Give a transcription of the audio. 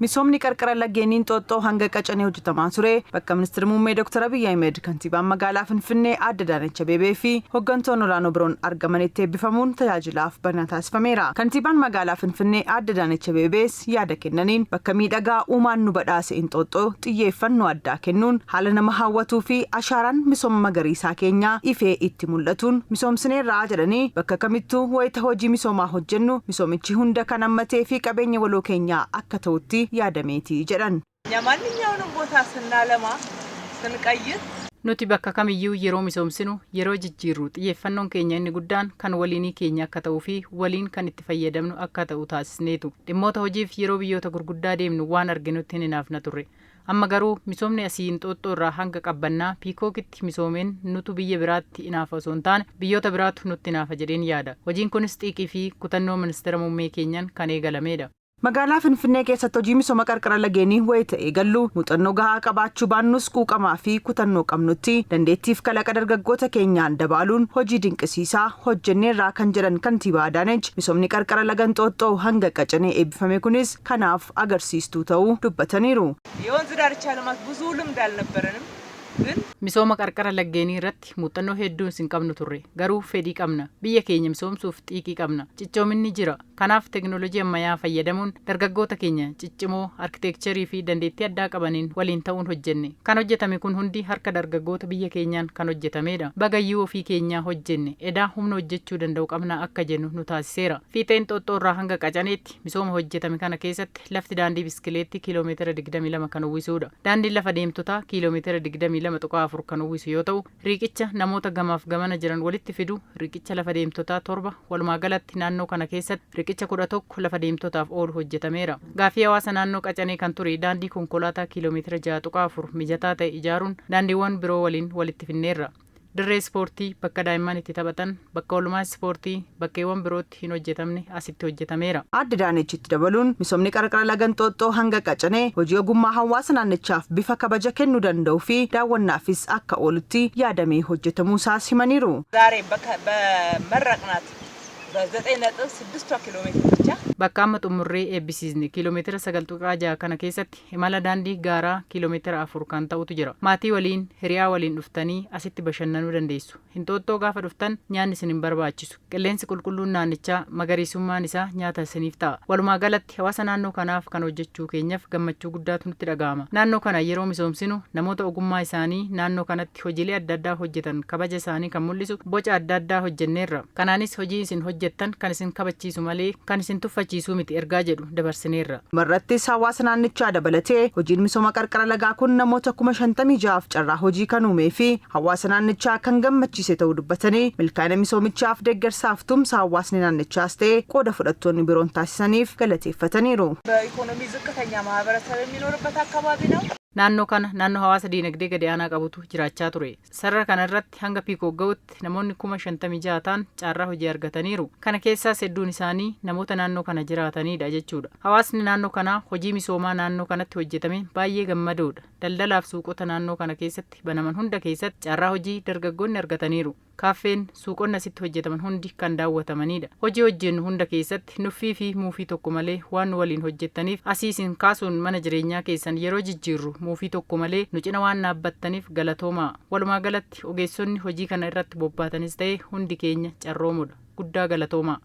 Misoomni qarqara Laggeenii Inxooxxoo hanga Qacanee hojjetamaa ture. Bakka Ministeerri Muummee Dr. Abiy Ahmed, Kantiibaan Magaalaa Finfinnee Aadde Adaanech Abeebee fi hooggantoonni olaanoo biroon argamanitti eebbifamuun tajaajilaaf banaa taasifameera. Kantiibaan Magaalaa Finfinnee Aadde Adaanech Abeebees yaada kennaniin bakka miidhagaa uumaan nu badhaase Inxooxxoo xiyyeeffannoo addaa kennuun haala nama hawwatuu fi ashaaraan misooma magariisaa keenyaa ifee itti mul'atuun misoomsineerraa jedhanii bakka kamittuu wayita hojii misoomaa hojjennu misoomichi hunda kan hammatee fi qabeenya waloo keenyaa akka ta'utti yaadameeti jedhan. Maanninyaaውን ቦታ ስናለማ ስንቀይር nuti bakka kamiyyuu yeroo misoomsinu yeroo jijjiirru xiyyeeffannoon keenya inni guddaan kan waliinii keenya akka ta'uu fi waliin kan itti fayyadamnu akka ta'u taasisneetu. Dhimmoota hojiif yeroo biyyoota gurguddaa deemnu waan arginutti hin hinaafna turre. Amma garuu misoomni asii Inxooxxoo irraa hanga qabbannaa piikookitti misoomeen nutu biyya biraatti inaafa osoo hin taane biyyoota biraatu nutti inaafa jedheen yaada. Hojiin kunis xiiqii fi kutannoo ministeera muummee keenyaan kan eegalameedha. Magaalaa Finfinnee keessatti hojii misooma qarqara Laggeenii wayita eegallu muuxannoo gahaa qabaachuu baannus quuqamaa fi kutannoo qabnutti dandeettiif kalaqa dargaggoota keenyaan dabaaluun hojii dinqisiisaa hojjenneerraa kan jedhan Kantiibaa Adaanech misoomni qarqara laga Inxooxxoo hanga Qacanee eebbifame kunis kanaaf agarsiistuu ta'uu dubbataniiru. የወንዝ ዳርቻ ልማት ብዙ ልምድ አልነበረንም ግን misooma qarqara Laggeenii irratti muuxannoo hedduun sin qabnu turre garuu fedhii qabna biyya keenya misoomsuuf xiiqii qabna cichoominni jira kanaaf teknoolojii ammayyaa fayyadamuun dargaggoota keenya ciccimoo arkitekcherii fi dandeettii addaa qabaniin waliin ta'uun hojjenne kan hojjetame kun hundi harka dargaggoota biyya keenyaan kan hojjetameedha bagayyuu ofii keenyaa hojjenne edaa humna hojjechuu danda'u qabna akka jennu nu taasiseera fiixee Inxooxxoo irraa hanga Qacaneetti misooma hojjetame kana keessatti lafti daandii biskileetti kiiloomeetira 22 kan uwwisuudha daandiin lafa deemtotaa kiiloomeetira 22 kan uwwisu yoo ta'u riiqicha namoota gamaaf gamana jiran walitti fidu riiqicha lafa deemtotaa 7 walumaa galatti naannoo kana keessatti riiqicha 11 lafa deemtotaaf oolu hojjetameera. Gaaffii hawaasa naannoo Qacanee kan ture daandii konkolaataa kiiloomeetira 6.4 mijataa ta'e ijaaruun daandiiwwan biroo waliin walitti finneerra. Dirree ispoortii bakka daa'imman itti taphatan bakka oolmaa ispoortii bakkeewwan birootti hin hojjetamne asitti hojjetameera. Aadde Adaanech itti dabaluun misoomni qarqara laga Inxooxxoo hanga Qacanee hojii ogummaa hawaasa naannichaaf bifa kabaja kennuu danda'u fi daawwannaafis akka oolutti yaadamee hojjetamuu isaas himaniiru. ዛሬ በመረቅናት በ9.6 ኪሎ ሜትር ብቻ bakka amma xumurree eebbisiisne kiiloomeetira 9.6 kana keessatti imala daandii gaaraa kiiloomeetira 4 kan ta'utu jira. Maatii waliin hiriyaa waliin dhuftanii asitti bashannanuu dandeessu. Inxooxxoo gaafa dhuftan nyaanni isin hin barbaachisu. Qilleensi qulqulluun naannichaa magariisummaan isaa nyaata isiniif ta'a. Walumaa galatti hawaasa naannoo kanaaf kan hojjechuu keenyaaf gammachuu guddaatu nutti dhaga'ama. Naannoo kana yeroo misoomsinu namoota ogummaa isaanii naannoo kanatti hojiilee adda addaa hojjetan kabaja isaanii kan mul'isu boca adda addaa hojjenneerra. Kanaanis hojii isin hojjettan kan isin kabachiisu malee kan isin tuffachiisu miti ergaa jedhu dabarsineerra. Marrattis hawaasa naannichaa dabalatee hojiin misooma qarqara lagaa kun namoota 56,000 carraa hojii kan uumee fi hawaasa naannichaa kan gammachiise ta'uu dubbatanii milkaa'ina misoomichaaf deeggarsaaf tumsa hawaasni naannichaas ta'e qooda fudhattoonni biroon taasisaniif galateeffataniiru. በኢኮኖሚ ዝቅተኛ ማህበረሰብ የሚኖርበት አካባቢ ነው። naannoo kana naannoo hawaasa diinagdee gadi aanaa qabutu jiraachaa ture. Sarara kana irratti hanga piikoo ga'utti namoonni 56,000 ta'an carraa hojii argataniiru. Kana keessaas hedduun isaanii namoota naannoo kana jiraatanidha jechuudha. Hawaasni naannoo kanaa hojii misoomaa naannoo kanatti hojjetame baay'ee gammadoodha. Daldalaaf suuqota naannoo kana keessatti banaman hunda keessatti carraa hojii dargaggoonni argataniiru. Kaaffeen suuqonni asitti hojjetaman hundi kan daawwatamanidha. Hojii hojjennu hunda keessatti nuffii fi muufii tokko malee waan nu waliin hojjettaniif asii isin kaasuun mana jireenyaa keessan yeroo jijjiirru muufii tokko malee nu cina waan dhaabbattaniif galatoomaa. Walumaa galatti ogeessonni hojii kana irratti bobbaatanis ta'e hundi keenya carroomudha. Guddaa galatoomaa.